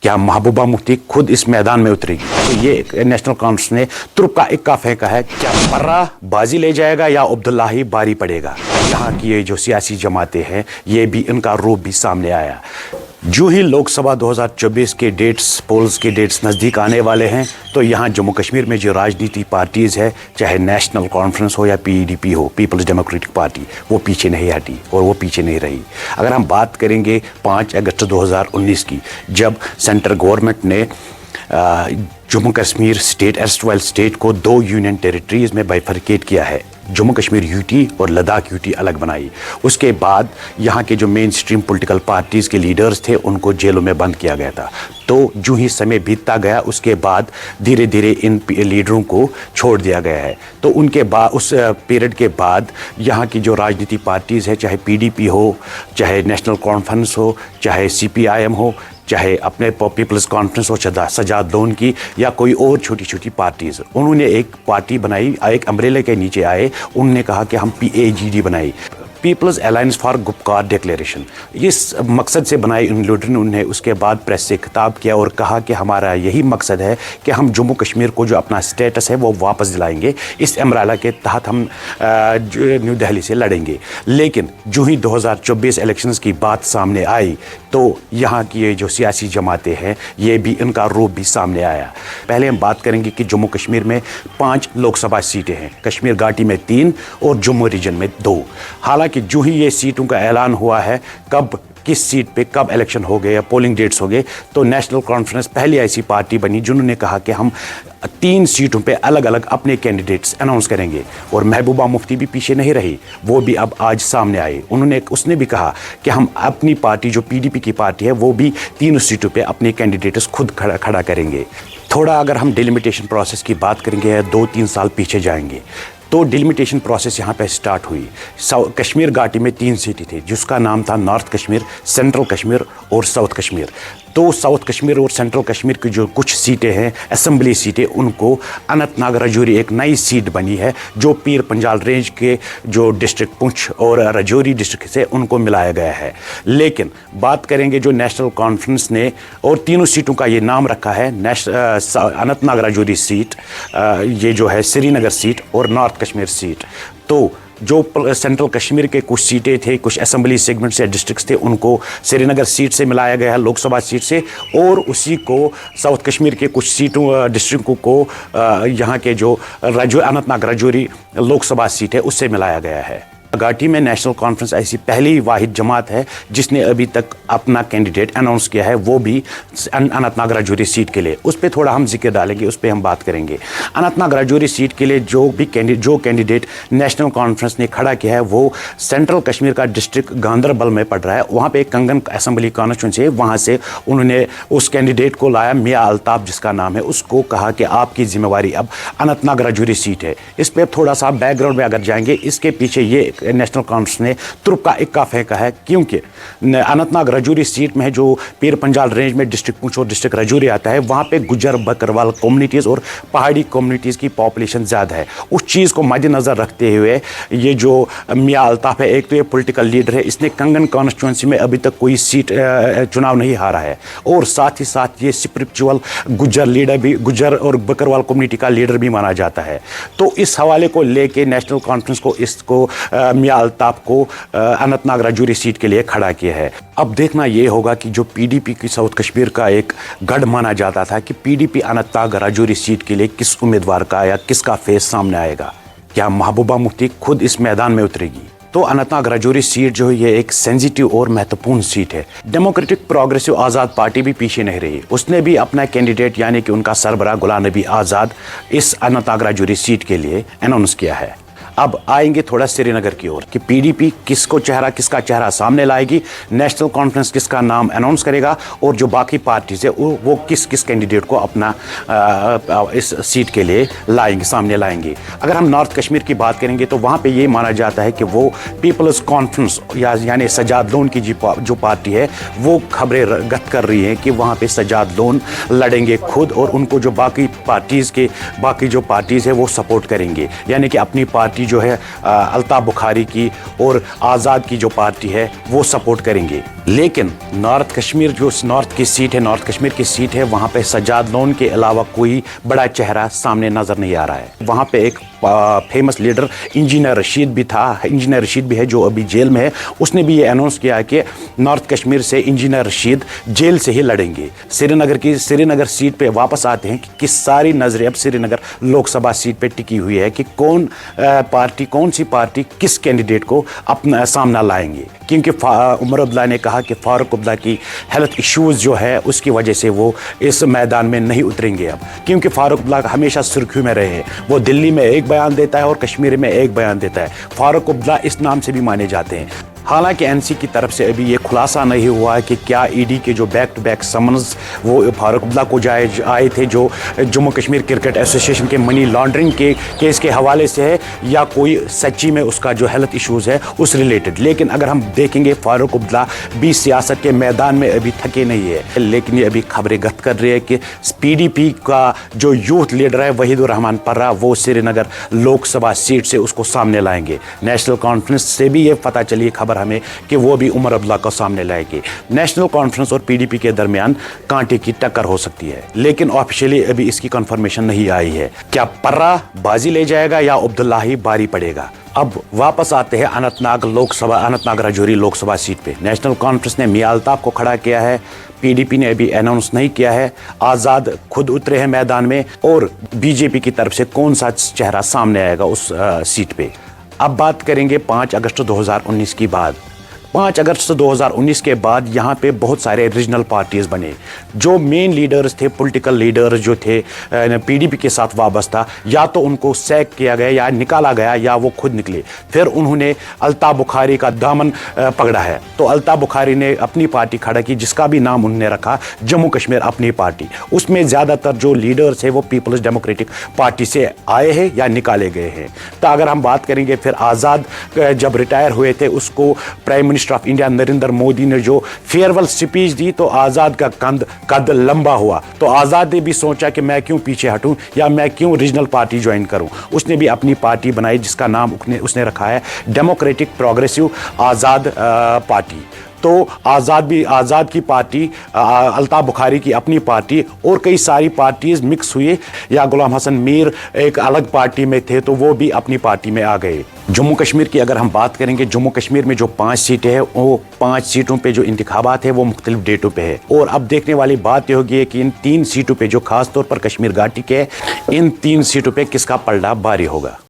क्या महबूबा मुफ्ती खुद इस मैदान में उतरेगी? तो ये नेशनल कॉन्फ्रेंस ने तुर्क का इक्का फेंका है, क्या पर्रा बाजी ले जाएगा या अब्दुल्ला ही बारी पड़ेगा? यहाँ की ये जो सियासी जमातें हैं, ये भी इनका रूप भी सामने आया। जो ही लोकसभा 2024 के पोल्स के डेट्स नज़दीक आने वाले हैं, तो यहाँ जम्मू कश्मीर में जो राजनीति पार्टीज़ है, चाहे नेशनल कॉन्फ्रेंस हो या पीडीपी हो, पीपल्स डेमोक्रेटिक पार्टी, वो पीछे नहीं हटी और वो पीछे नहीं रही। अगर हम बात करेंगे 5 अगस्त 2019 की, जब सेंट्रल गवर्नमेंट ने जम्मू कश्मीर स्टेट एर्स्टवाइल स्टेट को 2 यूनियन टेरिटरीज़ में बाइफरकेट किया है, जम्मू कश्मीर यूटी और लद्दाख यूटी अलग बनाई। उसके बाद यहाँ के जो मेन स्ट्रीम पॉलिटिकल पार्टीज़ के लीडर्स थे, उनको जेलों में बंद किया गया था। तो जो ही समय बीतता गया, उसके बाद धीरे धीरे इन लीडरों को छोड़ दिया गया है। तो उनके बाद, उस पीरियड के बाद यहाँ की जो राजनीति पार्टीज़ है, चाहे पीडीपी हो, चाहे नेशनल कॉन्फ्रेंस हो, चाहे सीपीआईएम हो, चाहे अपने पीपल्स कॉन्फ्रेंस हो, सजाद लोन की, या कोई और छोटी छोटी पार्टीज़, उन्होंने एक पार्टी बनाई, एक अम्ब्रेला के नीचे आए। उन्होंने कहा कि हम PAGD बनाई, people's alliance for Gupkar declaration. इस मकसद से बनाई उन लीडर ने। उन्हें उसके बाद प्रेस से खिताब किया और कहा कि हमारा यही मकसद है कि हम जम्मू कश्मीर को जो अपना स्टेटस है वो वापस दिलाएंगे। इस अम्ब्रेला के तहत हम न्यू दिल्ली से लड़ेंगे। लेकिन जो ही 2024 इलेक्शंस की बात सामने आई, तो यहाँ की ये जो सियासी जमातें हैं, ये भी इनका रूप भी सामने आया। पहले हम बात करेंगे कि जम्मू कश्मीर में 5 लोकसभा सीटें हैं, कश्मीर घाटी में 3 और जम्मू रीजन में 2। हालांकि जो ही ये सीटों का ऐलान हुआ है, कब किस सीट पे कब इलेक्शन हो गए या पोलिंग डेट्स हो गए, तो नेशनल कॉन्फ्रेंस पहली ऐसी पार्टी बनी जिन्होंने कहा कि हम 3 सीटों पे अलग अलग अपने कैंडिडेट्स अनाउंस करेंगे। और महबूबा मुफ्ती भी पीछे नहीं रही, वो भी अब आज सामने आई। उसने भी कहा कि हम अपनी पार्टी, जो पीडीपी की पार्टी है, वो भी 3 सीटों पे अपने कैंडिडेट्स खुद खड़ा करेंगे। थोड़ा अगर हम डिलिमिटेशन प्रोसेस की बात करेंगे, 2-3 साल पीछे जाएंगे, तो डिलिमिटेशन प्रोसेस यहाँ पे स्टार्ट हुई। कश्मीर घाटी में 3 सीटें थी, जिसका नाम था नॉर्थ कश्मीर, सेंट्रल कश्मीर और साउथ कश्मीर। तो साउथ कश्मीर और सेंट्रल कश्मीर की जो कुछ सीटें हैं, असेंबली सीटें, उनको अनंतनाग राजौरी एक नई सीट बनी है, जो पीर पंजाल रेंज के जो डिस्ट्रिक्ट पुंछ और राजौरी डिस्ट्रिक्ट से उनको मिलाया गया है। लेकिन बात करेंगे जो नेशनल कॉन्फ्रेंस ने और तीनों सीटों का ये नाम रखा है, अनंतनाग राजौरी सीट, ये जो है श्रीनगर सीट और नॉर्थ कश्मीर सीट। तो जो सेंट्रल कश्मीर के कुछ सीटें थे, कुछ असेंबली सेगमेंट से डिस्ट्रिक्ट्स थे, उनको श्रीनगर सीट से मिलाया गया है, लोकसभा सीट से, और उसी को साउथ कश्मीर के कुछ सीटों डिस्ट्रिक्टों को यहाँ के जो अनंतनाग राजौरी लोकसभा सीट है, उससे मिलाया गया है। घाटी में नेशनल कॉन्फ्रेंस ऐसी पहली वाहिद जमात है जिसने अभी तक अपना कैंडिडेट अनाउंस किया है, वो भी अनंतनाग राजौरी सीट के लिए। उस पर थोड़ा हम जिक्र डालेंगे, उस पर हम बात करेंगे। अनंतनाग राजौरी सीट के लिए जो कैंडिडेट नेशनल कॉन्फ्रेंस ने खड़ा किया है, वो सेंट्रल कश्मीर का डिस्ट्रिक्ट गांदरबल में पड़ रहा है। वहाँ पे कंगन असेंबली कॉन्स्टिट्यूंसी है, वहाँ से उन्होंने उस कैंडिडेट को लाया, मियाँ अल्ताफ जिसका नाम है, उसको कहा कि आपकी जिम्मेवारी अब अनंतनाग राजौरी सीट है। इस पर थोड़ा सा बैकग्राउंड में अगर जाएंगे, इसके पीछे ये नेशनल कॉन्फ्रेंस ने तुर्क का इक्का फेंका है, क्योंकि अनंतनाग राजौरी सीट में जो पीर पंजाल रेंज में डिस्ट्रिक्ट पुंछ और डिस्ट्रिक्ट राजौरी आता है, वहाँ पे गुजर बकरवाल कम्युनिटीज़ और पहाड़ी कम्युनिटीज़ की पॉपुलेशन ज़्यादा है। उस चीज़ को मद्देनज़र रखते हुए ये जो मियाँ अल्ताफ है, एक तो ये पॉलिटिकल लीडर है, इसने कंगन कॉन्स्टिट्यूंसी में अभी तक कोई सीट चुनाव नहीं हारा है, और साथ ही साथ ये स्पिरिचुअल गुजर लीडर भी, गुजर और बकरवाल कम्युनिटी का लीडर भी माना जाता है। तो इस हवाले को लेके नेशनल कॉन्फ्रेंस को इसको मियाँ अल्ताफ को अनंतनाग राजौरी सीट के लिए खड़ा किया है। अब देखना ये होगा कि जो पीडीपी की साउथ कश्मीर का एक गढ़ माना जाता था, कि पीडीपी अनंतनाग राजौरी सीट के लिए किस उम्मीदवार का या किसका फेस सामने आएगा, क्या महबूबा मुफ्ती खुद इस मैदान में उतरेगी? तो अनंतनाग राजौरी सीट जो है, ये एक सेंसिटिव और महत्वपूर्ण सीट है। डेमोक्रेटिक प्रोग्रेसिव आज़ाद पार्टी भी पीछे नहीं रही, उसने भी अपना कैंडिडेट यानी कि उनका सरबराह गुलाम नबी आज़ाद इस अनंतनाग राजौरी सीट के लिए अनाउंस किया है। अब आएंगे थोड़ा श्रीनगर की ओर, कि पीडीपी किसका चेहरा सामने लाएगी, नेशनल कॉन्फ्रेंस किसका नाम अनाउंस करेगा, और जो बाकी पार्टीज है वो किस कैंडिडेट को अपना इस सीट के लिए सामने लाएंगे। अगर हम नॉर्थ कश्मीर की बात करेंगे, तो वहाँ पे ये माना जाता है कि वो पीपल्स कॉन्फ्रेंस यानी सजाद लोन की जो पार्टी है, वो खबरें गत कर रही हैं कि वहाँ पे सजाद लोन लड़ेंगे खुद, और उनको जो बाकी जो पार्टीज़ है वो सपोर्ट करेंगे, यानी कि अपनी पार्टी जो है अल्ताफ बुखारी की और आज़ाद की जो पार्टी है वो सपोर्ट करेंगे। लेकिन नॉर्थ कश्मीर जो नॉर्थ की सीट है, नॉर्थ कश्मीर की सीट है, वहाँ पे सज्जाद लोन के अलावा कोई बड़ा चेहरा सामने नज़र नहीं आ रहा है। वहाँ पे एक फेमस लीडर इंजीनियर रशीद भी था, इंजीनियर रशीद भी है जो अभी जेल में है। उसने भी ये अनाउंस किया कि नॉर्थ कश्मीर से इंजीनियर रशीद जेल से ही लड़ेंगे। श्रीनगर सीट पे वापस आते हैं कि सारी नज़रें अब श्रीनगर लोकसभा सीट पे टिकी हुई है कि कौन सी पार्टी किस कैंडिडेट को अपना सामना लाएंगे, क्योंकि उमर अब्दुल्ला ने कहा कि फारूक अब्दुल्ला की हेल्थ इश्यूज़ जो है उसकी वजह से वो इस मैदान में नहीं उतरेंगे अब, क्योंकि फारूक अब्दुल्ला हमेशा सुर्खियों में रहे हैं। वो दिल्ली में एक बयान देता है और कश्मीर में एक बयान देता है। फारूक अब्दुल्ला इस नाम से भी माने जाते हैं। हालांकि एनसी की तरफ से अभी ये खुलासा नहीं हुआ है कि क्या ईडी के जो बैक टू बैक समन्स वो फारूक अब्दुल्ला को आए थे जो जम्मू कश्मीर क्रिकेट एसोसिएशन के मनी लॉन्ड्रिंग के केस के हवाले से है, या कोई सच्ची में उसका जो हेल्थ इश्यूज़ है उस रिलेटेड। लेकिन अगर हम देखेंगे फारूक अब्दुल्ला भी सियासत के मैदान में अभी थके नहीं है। लेकिन ये अभी खबरें गत कर रही है कि PDP का जो यूथ लीडर है वहीदुर रहमान पर्रा वो श्रीनगर लोकसभा सीट से उसको सामने लाएंगे। नेशनल कॉन्फ्रेंस से भी ये पता चली खबर हमें कि वो भी उमर अब्दुल्ला को सामने लाएगी। नेशनल कॉन्फ्रेंस और PDP के दरमियान कांटे की टक्कर हो सकती है, लेकिन ऑफिशियली अभी इसकी कंफर्मेशन नहीं आई है। क्या पर्रा बाजी ले जाएगा या अब्दुल्ला ही बारी पड़ेगा? अब वापस आते हैं अनंतनाग राजौरी लोकसभा सीट पे। नेशनल कॉन्फ्रेंस ने मियां अल्ताफ को खड़ा किया है, PDP ने अभी अनाउंस नहीं किया है। आज़ाद खुद उतरे हैं मैदान में, और BJP की तरफ से कौन सा चेहरा सामने आएगा उस सीट पे। अब बात करेंगे 5 अगस्त 2019 की बात। 5 अगस्त 2019 के बाद यहाँ पे बहुत सारे रीजनल पार्टीज़ बने। जो मेन लीडर्स थे, पॉलिटिकल लीडर्स जो थे PDP के साथ वाबस्ता, या तो उनको सैक किया गया या निकाला गया या वो खुद निकले। फिर उन्होंने अल्ताफ बुखारी का दामन पकड़ा है। तो अल्ताफ बुखारी ने अपनी पार्टी खड़ा की जिसका भी नाम उन्होंने रखा जम्मू कश्मीर अपनी पार्टी। उसमें ज़्यादातर जो लीडर्स है वो पीपल्स डेमोक्रेटिक पार्टी से आए हैं या निकाले गए हैं। तो अगर हम बात करेंगे फिर आज़ाद जब रिटायर हुए थे उसको prime minister of India Narendra Modi ने जो फेयरवेल स्पीच दी तो आज़ाद का कद लंबा हुआ। तो आज़ाद ने भी सोचा कि मैं क्यों पीछे हटूं या मैं क्यों रीजनल पार्टी ज्वाइन करूं। उसने भी अपनी पार्टी बनाई जिसका नाम उसने रखा है डेमोक्रेटिक प्रोग्रेसिव आज़ाद पार्टी। तो आज़ाद की पार्टी, अल्ताफ बुखारी की अपनी पार्टी और कई सारी पार्टीज मिक्स हुई, या गुलाम हसन मीर एक अलग पार्टी में थे तो वो भी अपनी पार्टी में आ गए। जम्मू कश्मीर की अगर हम बात करेंगे, जम्मू कश्मीर में जो 5 सीटें हैं वो 5 सीटों पे जो इंतखाबात है वो मुख्तलिफ डेटों पे है। और अब देखने वाली बात यह होगी कि इन 3 सीटों पे जो खास तौर पर कश्मीर घाटी के इन 3 सीटों पे किसका पलड़ा भारी होगा।